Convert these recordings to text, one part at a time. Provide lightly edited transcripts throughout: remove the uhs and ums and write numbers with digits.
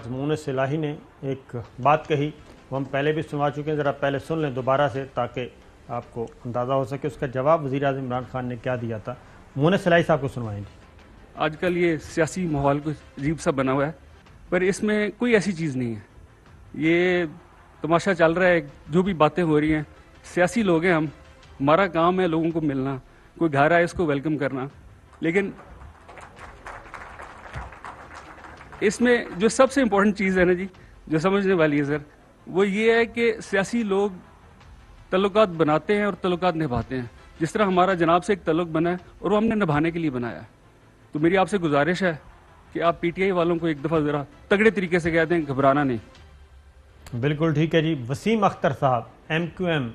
مونس صلاحی نے ایک بات کہی، وہ ہم پہلے بھی سنوا چکے ہیں، ذرا پہلے سن لیں دوبارہ سے تاکہ آپ کو اندازہ ہو سکے اس کا جواب وزیر اعظم عمران خان نے کیا دیا تھا۔ مونس صلاحی صاحب کو سنوائیں گے۔ آج کل یہ سیاسی ماحول کچھ عجیب سا بنا ہوا ہے، پر اس میں کوئی ایسی چیز نہیں ہے۔ یہ تماشا چل رہا ہے، جو بھی باتیں ہو رہی ہیں، سیاسی لوگ ہیں ہم، ہمارا کام ہے لوگوں کو ملنا، کوئی گھر آئے اس کو ویلکم کرنا، لیکن اس میں جو سب سے امپورٹنٹ چیز ہے نا جی، جو سمجھنے والی ہے سر، وہ یہ ہے کہ سیاسی لوگ تعلقات بناتے ہیں اور تعلقات نبھاتے ہیں، جس طرح ہمارا جناب سے ایک تعلق بنا ہے اور وہ ہم نے نبھانے کے لیے بنایا ہے۔ تو میری آپ سے گزارش ہے کہ آپ پی ٹی آئی والوں کو ایک دفعہ ذرا تگڑے طریقے سے کہہ دیں گھبرانا نہیں۔ بالکل ٹھیک ہے جی۔ وسیم اختر صاحب ایم کیو ایم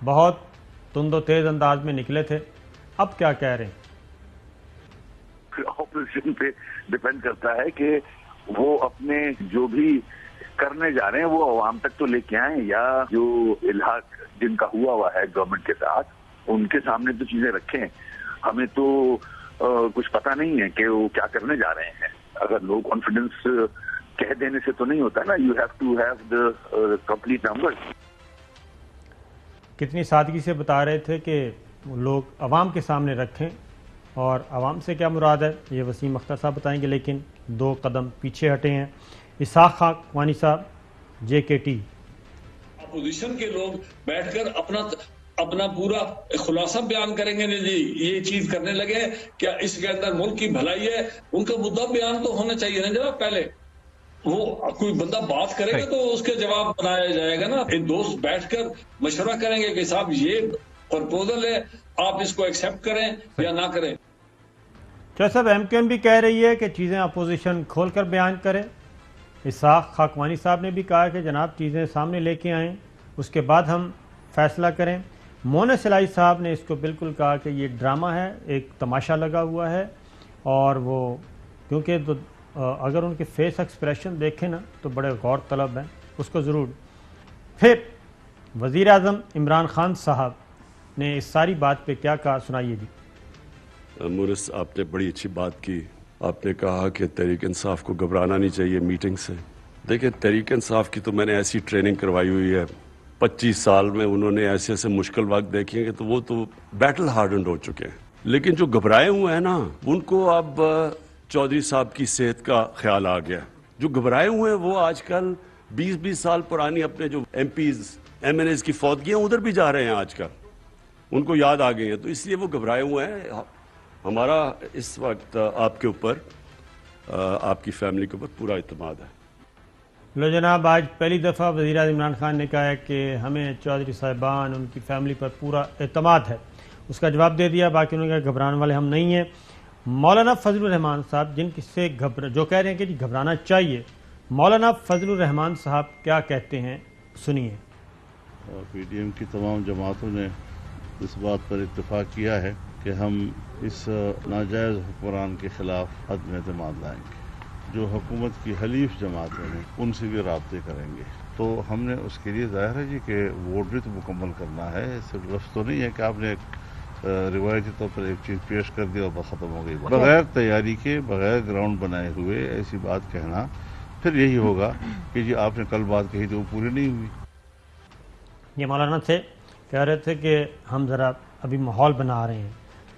بہت تند و تیز انداز میں نکلے تھے، اب کیا کہہ رہے ہیں؟ اپوزیشن پہ ڈیپینڈ کرتا ہے کہ وہ اپنے جو بھی کرنے جا رہے ہیں وہ عوام تک تو لے کے آئیں، یا جو الحاق جن کا ہوا ہے گورنمنٹ کے ساتھ ان کے سامنے تو چیزیں رکھیں۔ ہمیں تو کچھ پتہ نہیں ہے کہ وہ کیا کرنے جا رہے ہیں۔ اگر لو کانفیڈنس کہہ دینے سے تو نہیں ہوتا نا، you have to have the complete number. کتنی سادگی سے بتا رہے تھے کہ لوگ عوام کے سامنے رکھیں، اور عوام سے کیا مراد ہے یہ وسیم اختر صاحب بتائیں گے، لیکن دو قدم پیچھے ہٹے ہیں اسحاق خاکوانی صاحب جے کے ٹی۔ اپوزیشن کے لوگ بیٹھ کر اپنا پورا خلاصہ بیان کریں گے جی، یہ چیز کرنے لگے، کیا اس کے اندر ملک کی بھلائی ہے؟ ان کا مدعا بیان تو ہونا چاہیے نا جناب۔ پہلے وہ کوئی بندہ بات کرے گا تو اس کے جواب بنایا جائے گا نا۔ دوست بیٹھ کر مشورہ کریں گے کہ صاحب یہ پرپوزل ہے، آپ اس کو ایکسیپٹ کریں یا نہ کریں۔ صاحب ایم کیو ایم بھی کہہ رہی ہے کہ چیزیں اپوزیشن کھول کر بیان کرے۔ اسحاق خاکوانی صاحب نے بھی کہا کہ جناب چیزیں سامنے لے کے آئیں، اس کے بعد ہم فیصلہ کریں۔ مونس صلاحی صاحب نے اس کو بالکل کہا کہ یہ ڈرامہ ہے، ایک تماشا لگا ہوا ہے، اور وہ کیونکہ اگر ان کے فیس ایکسپریشن دیکھیں نا تو بڑے غور طلب ہیں، اس کو ضرور۔ پھر وزیر اعظم عمران خان صاحب نے اس ساری بات پہ کیا کہا، سنائیے جی۔ مونس، آپ نے بڑی اچھی بات کی۔ آپ نے کہا کہ تحریک انصاف کو گھبرانا نہیں چاہیے میٹنگ سے۔ دیکھیں، تحریک انصاف کی تو میں نے ایسی ٹریننگ کروائی ہوئی ہے، 25 سال میں انہوں نے ایسے ایسے مشکل وقت دیکھیں گے، تو وہ تو بیٹل ہارڈنڈ ہو چکے ہیں۔ لیکن جو گھبرائے ہوئے ہیں نا، ان کو اب چودھری صاحب کی صحت کا خیال آ گیا۔ جو گھبرائے ہوئے ہیں وہ آج کل 20 سال پرانی اپنے جو MPs MNAs کی فوتگیاں ادھر بھی جا رہے ہیں آج کل، ان کو یاد آ گئی ہیں، تو اس لیے وہ گھبرائے ہوئے ہیں۔ ہمارا اس وقت آپ کے اوپر، آپ کی فیملی کے اوپر پورا اعتماد ہے۔ لو جناب، آج پہلی دفعہ وزیر اعظم عمران خان نے کہا ہے کہ ہمیں چودھری صاحبان ان کی فیملی پر پورا اعتماد ہے، اس کا جواب دے دیا۔ باقی انہوں نے کہا گھبرانے والے ہم نہیں ہیں۔ مولانا فضل الرحمان صاحب جو کہہ رہے ہیں کہ جی گھبرانا چاہیے، مولانا فضل الرحمان صاحب کیا کہتے ہیں، سنیے۔ پی ڈی ایم کی تمام جماعتوں نے اس بات پر اتفاق کیا ہے کہ ہم اس ناجائز حکمران کے خلاف عدم اعتماد لائیں گے۔ جو حکومت کی حلیف جماعتیں ہیں ان سے بھی رابطے کریں گے۔ تو ہم نے اس کے لیے ظاہر ہے جی کہ ووٹ بھی تو مکمل کرنا ہے، صرف لفظ تو نہیں ہے کہ آپ نے روایتی طور پر ایک چیز پیش کر دی اور بس ختم ہو گئی۔ بغیر تیاری کے، بغیر گراؤنڈ بنائے ہوئے ایسی بات کہنا پھر یہی ہوگا کہ جی آپ نے کل بات کہی تو وہ پوری نہیں ہوئی۔ یہ مولانا تھے، کہہ رہے تھے کہ ہم ذرا ابھی ماحول بنا رہے ہیں،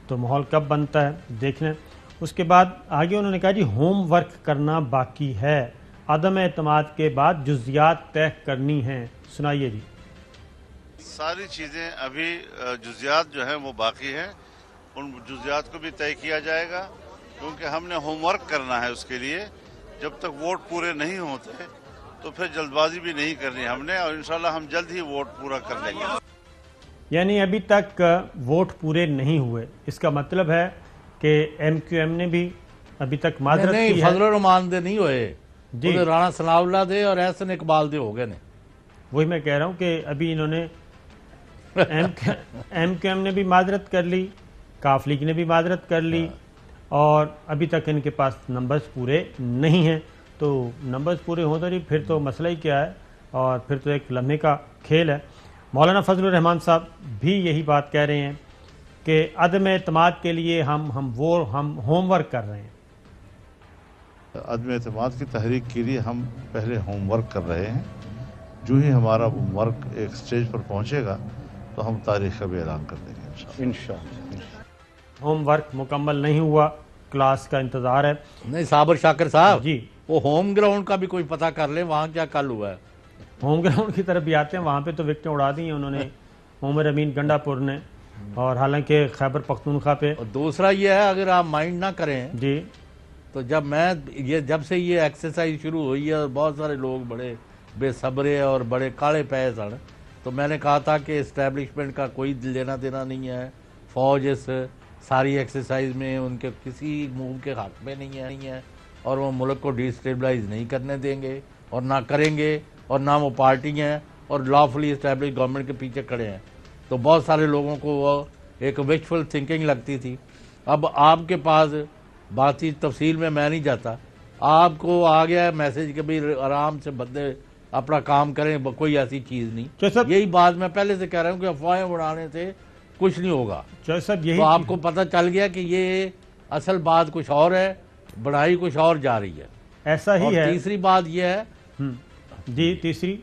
تو ماحول کب بنتا ہے دیکھ لیں۔ اس کے بعد آگے انہوں نے کہا جی ہوم ورک کرنا باقی ہے، عدم اعتماد کے بعد جزیات طے کرنی ہیں، سنائیے جی۔ ساری چیزیں ابھی جزیات جو ہیں وہ باقی ہیں، ان جزیات کو بھی طے کیا جائے گا، کیونکہ ہم نے ہوم ورک کرنا ہے اس کے لیے۔ جب تک ووٹ پورے نہیں ہوتے تو پھر جلد بازی بھی نہیں کرنی ہم نے، اور انشاءاللہ ہم جلد ہی ووٹ پورا کر لیں گے۔ یعنی ابھی تک ووٹ پورے نہیں ہوئے، اس کا مطلب ہے کہ ایم کیو ایم نے بھی ابھی تک معذرت کی ہے۔ فضل الرحمان دے نہیں ہوئے جی، رانا ثناء اللہ دے اور احسن اقبال دے ہو گئے نے۔ وہی میں کہہ رہا ہوں کہ ابھی انہوں نے ایم کیو ایم نے بھی معذرت کر لی، کاف لیگ نے بھی معذرت کر لی، اور ابھی تک ان کے پاس نمبرز پورے نہیں ہیں۔ تو نمبرز پورے ہوں تو نہیں، پھر تو مسئلہ ہی کیا ہے، اور پھر تو ایک لمحے کا کھیل ہے۔ مولانا فضل الرحمان صاحب بھی یہی بات کہہ رہے ہیں کہ عدم اعتماد کے لیے ہم ہوم ورک کر رہے ہیں۔ عدم اعتماد کی تحریک کے لیے ہم پہلے ہوم ورک کر رہے ہیں. جو ہی ہمارا ہوم ورک ایک سٹیج پر پہنچے گا تو ہم تاریخ کا بھی اعلان کر دیں گے انشاءاللہ. ہوم ورک مکمل نہیں ہوا، کلاس کا انتظار ہے. نہیں صابر شاکر صاحب جی، وہ ہوم گراؤنڈ کا بھی کوئی پتہ کر لیں وہاں کیا کل ہوا ہے. ہوم گراؤنڈ کی طرف بھی آتے ہیں، وہاں پہ تو وکٹیں اڑا دی ہیں انہوں نے عمر امین گنڈا پور نے، اور حالانکہ خیبر پختونخوا پہ. اور دوسرا یہ ہے اگر آپ مائنڈ نہ کریں جی، تو جب سے یہ ایکسرسائز شروع ہوئی ہے اور بہت سارے لوگ بڑے بے صبرے اور بڑے کاڑے پے سن، تو میں نے کہا تھا کہ اسٹیبلشمنٹ کا کوئی لینا دینا نہیں ہے، فوج اس ساری ایکسرسائز میں ان کے کسی موو کے حق میں نہیں ہے، اور وہ ملک کو ڈی اسٹیبلائز نہیں کرنے دیں گے اور نہ کریں گے، اور نہ وہ پارٹی ہیں اور لافلی اسٹیبلش گورنمنٹ کے پیچھے کھڑے ہیں. تو بہت سارے لوگوں کو وہ ایک وشفل تھنکنگ لگتی تھی. اب آپ کے پاس بات تفصیل میں نہیں جاتا، آپ کو آ گیا ہے میسج کہ بھی آرام سے بندے اپنا کام کریں، کوئی ایسی چیز نہیں. یہی بات میں پہلے سے کہہ رہا ہوں کہ افواہیں اڑانے سے کچھ نہیں ہوگا. تو آپ کو پتہ چل گیا کہ یہ اصل بات کچھ اور ہے، بڑھائی کچھ اور جا رہی ہے. ایسا ہی ہے. تیسری بات یہ ہے جی، تیسری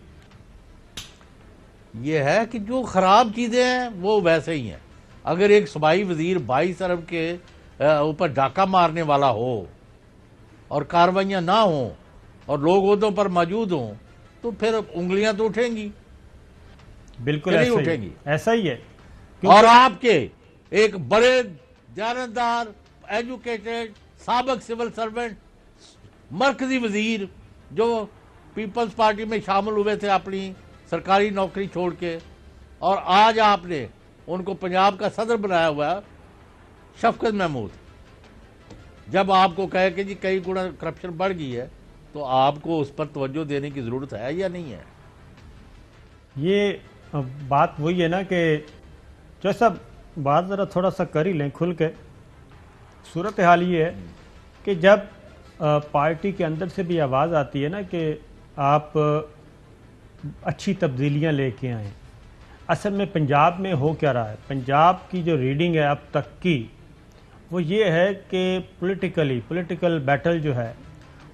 یہ ہے کہ جو خراب چیزیں ہیں وہ ویسے ہی ہیں. اگر ایک صوبائی وزیر 22 ارب کے اوپر ڈاکہ مارنے والا ہو اور کاروائیاں نہ ہوں اور لوگ عہدوں پر موجود ہوں تو پھر انگلیاں تو اٹھیں گی. بالکل اٹھیں گی. ایسا ہی ہے. اور آپ کے ایک بڑے جانبدار ایجوکیٹڈ سابق سول سرونٹ مرکزی وزیر جو پیپلز پارٹی میں شامل ہوئے تھے اپنی سرکاری نوکری چھوڑ کے، اور آج آپ نے ان کو پنجاب کا صدر بنایا ہوا ہے، شفقت محمود، جب آپ کو کہے کہ جی کئی گنا کرپشن بڑھ گئی ہے تو آپ کو اس پر توجہ دینے کی ضرورت ہے یا نہیں ہے؟ یہ بات وہی ہے نا کہ جیسا بات ذرا تھوڑا سا کر ہی لیں کھل کے. صورتحال یہ ہے کہ جب پارٹی کے اندر سے بھی آواز آتی ہے نا کہ آپ اچھی تبدیلیاں لے کے آئیں، اصل میں پنجاب میں ہو کیا رہا ہے؟ پنجاب کی جو ریڈنگ ہے اب تک کی وہ یہ ہے کہ پولیٹیکل بیٹل جو ہے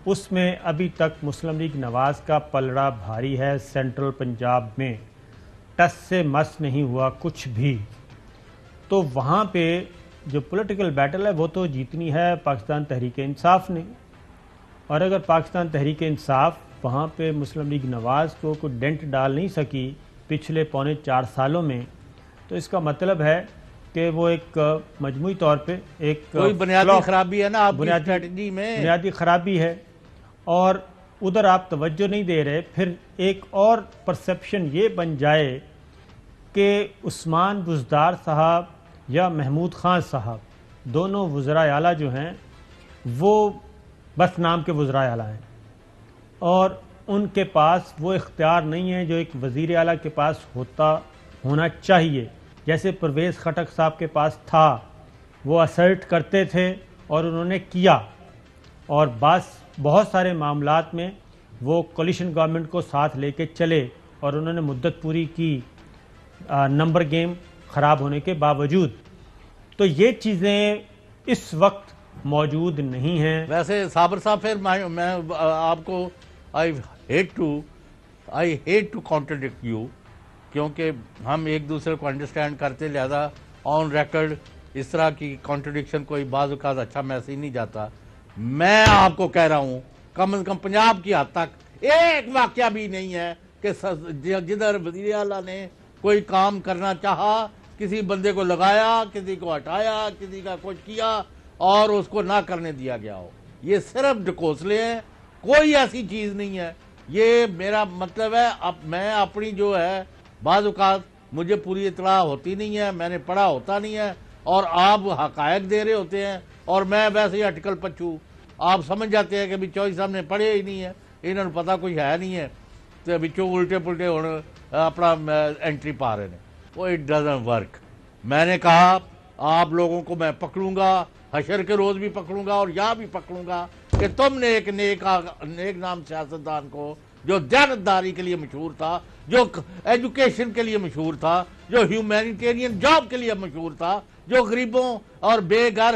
اس میں ابھی تک مسلم لیگ نواز کا پلڑا بھاری ہے. سینٹرل پنجاب میں ٹس سے مس نہیں ہوا کچھ بھی. تو وہاں پہ جو پولیٹیکل بیٹل ہے وہ تو جیتنی ہے پاکستان تحریک انصاف نے، اور اگر پاکستان تحریک انصاف وہاں پہ مسلم لیگ نواز کو کوئی ڈینٹ ڈال نہیں سکی پچھلے 4.25 سالوں میں، تو اس کا مطلب ہے کہ وہ ایک مجموعی طور پہ ایک کوئی بنیادی خرابی ہے نا آپ کی اسٹریٹجی میں، بنیادی خرابی ہے، اور ادھر آپ توجہ نہیں دے رہے. پھر ایک اور پرسیپشن یہ بن جائے کہ عثمان بزدار صاحب یا محمود خان صاحب دونوں وزرائے اعلیٰ جو ہیں وہ بس نام کے وزرائے اعلیٰ ہیں، اور ان کے پاس وہ اختیار نہیں ہے جو ایک وزیر اعلیٰ کے پاس ہونا چاہیے. جیسے پرویز خٹک صاحب کے پاس تھا، وہ اسرٹ کرتے تھے اور انہوں نے کیا، اور بہت سارے معاملات میں وہ کولیشن گورنمنٹ کو ساتھ لے کے چلے اور انہوں نے مدت پوری کی نمبر گیم خراب ہونے کے باوجود. تو یہ چیزیں اس وقت موجود نہیں ہیں. ویسے صابر صاحب پھر میں آپ کو I hate to contradict you کیونکہ ہم ایک دوسرے کو انڈرسٹینڈ کرتے، لہذا آن ریکارڈ اس طرح کی کانٹرڈکشن کوئی بعض اوقات اچھا میسج نہیں جاتا. میں آپ کو کہہ رہا ہوں کم از کم پنجاب کی حد تک ایک واقعہ بھی نہیں ہے کہ جدھر وزیر اعلیٰ نے کوئی کام کرنا چاہا، کسی بندے کو لگایا، کسی کو ہٹایا، کسی کا کچھ کیا اور اس کو نہ کرنے دیا گیا ہو. یہ صرف ڈکوسلے ہیں، کوئی ایسی چیز نہیں ہے. یہ میرا مطلب ہے میں اپنی جو ہے بعض اوقات مجھے پوری اطلاع ہوتی نہیں ہے، میں نے پڑھا ہوتا نہیں ہے، اور آپ حقائق دے رہے ہوتے ہیں اور میں ویسے ہی اٹکل پچھو. آپ سمجھ جاتے ہیں کہ بھی چوہدری صاحب نے پڑھے ہی نہیں ہے، انہوں نے پتہ کچھ ہے نہیں ہے، تو بچوں الٹے پلٹے ہونے اپنا انٹری پا رہے ہیں. وہ اٹ ڈزنٹ ورک. میں نے کہا آپ لوگوں کو میں پکڑوں گا، حشر کے روز بھی پکڑوں گا اور یہاں بھی پکڑوں گا کہ تم نے ایک نیک نام سیاستدان کو جو دیانتداری کے لیے مشہور تھا، جو ایجوکیشن کے لیے مشہور تھا، جو ہیومینیٹیرین جاب کے لیے مشہور تھا، جو غریبوں اور بے گھر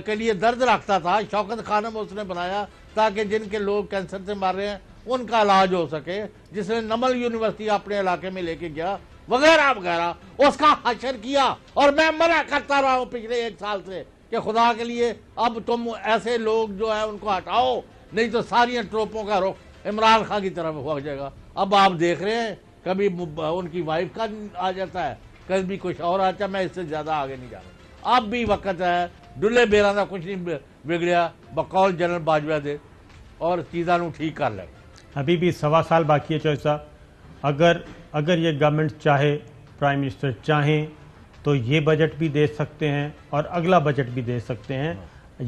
کے لیے درد رکھتا تھا، شوکت خانم اس نے بنایا تاکہ جن کے لوگ کینسر سے مر رہے ہیں ان کا علاج ہو سکے، جس نے نمل یونیورسٹی اپنے علاقے میں لے کے گیا وغیرہ وغیرہ، اس کا حشر کیا۔ اور میں منع کرتا رہا ہوں پچھلے 1 سال سے کہ خدا کے لیے اب تم ایسے لوگ جو ہیں ان کو ہٹاؤ، نہیں تو ساری ٹروپوں کا رخ عمران خان کی طرف ہو جائے گا۔ اب آپ دیکھ رہے ہیں کبھی ان کی وائف کا آ جاتا ہے، کبھی کچھ اور آتا ہے، میں اس سے زیادہ آگے نہیں جانا۔ اب بھی وقت ہے، ڈلے بیرا دا کچھ نہیں بگڑیا، بقول جنرل باجوہ دے، اور چیزاں نو ٹھیک کر لیں۔ ابھی بھی 1.25 سال باقی ہے چوہدری صاحب، اگر یہ گورنمنٹ چاہے، پرائم منسٹر چاہیں تو یہ بجٹ بھی دے سکتے ہیں اور اگلا بجٹ بھی دے سکتے ہیں۔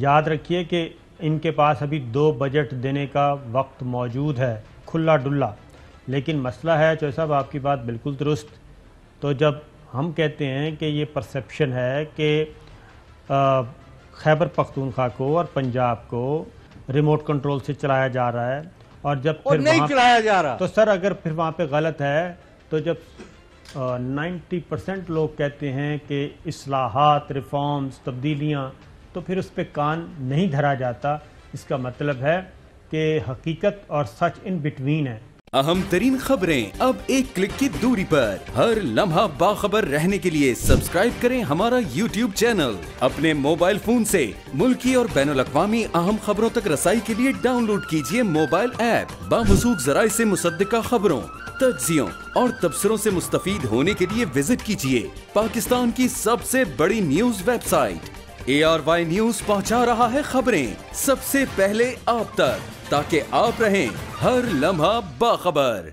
یاد رکھیے کہ ان کے پاس ابھی 2 بجٹ دینے کا وقت موجود ہے، کھلا ڈلا۔ لیکن مسئلہ ہے چوہدری صاحب، آپ کی بات بالکل درست۔ تو جب ہم کہتے ہیں کہ یہ پرسیپشن ہے کہ خیبر پختونخوا کو اور پنجاب کو ریموٹ کنٹرول سے چلایا جا رہا ہے، اور جب پھر نہیں چلایا جا رہا، تو سر اگر پھر وہاں پہ غلط ہے تو جب 90% لوگ کہتے ہیں کہ اصلاحات، ریفارمز، تبدیلیاں، تو پھر اس پہ کان نہیں دھرا جاتا۔ اس کا مطلب ہے کہ حقیقت اور سچ ان بٹوین ہے۔ اہم ترین خبریں اب ایک کلک کی دوری پر، ہر لمحہ باخبر رہنے کے لیے سبسکرائب کریں ہمارا YouTube چینل۔ اپنے موبائل فون سے ملکی اور بین الاقوامی اہم خبروں تک رسائی کے لیے ڈاؤن لوڈ کیجیے موبائل ایپ۔ باموثوق ذرائع سے مصدقہ خبروں، تجزیوں اور تبصروں سے مستفید ہونے کے لیے وزٹ کیجیے پاکستان کی سب سے بڑی news website. ARY news پہنچا رہا ہے خبریں سب سے پہلے آپ تک، تاکہ آپ رہیں ہر لمحہ باخبر۔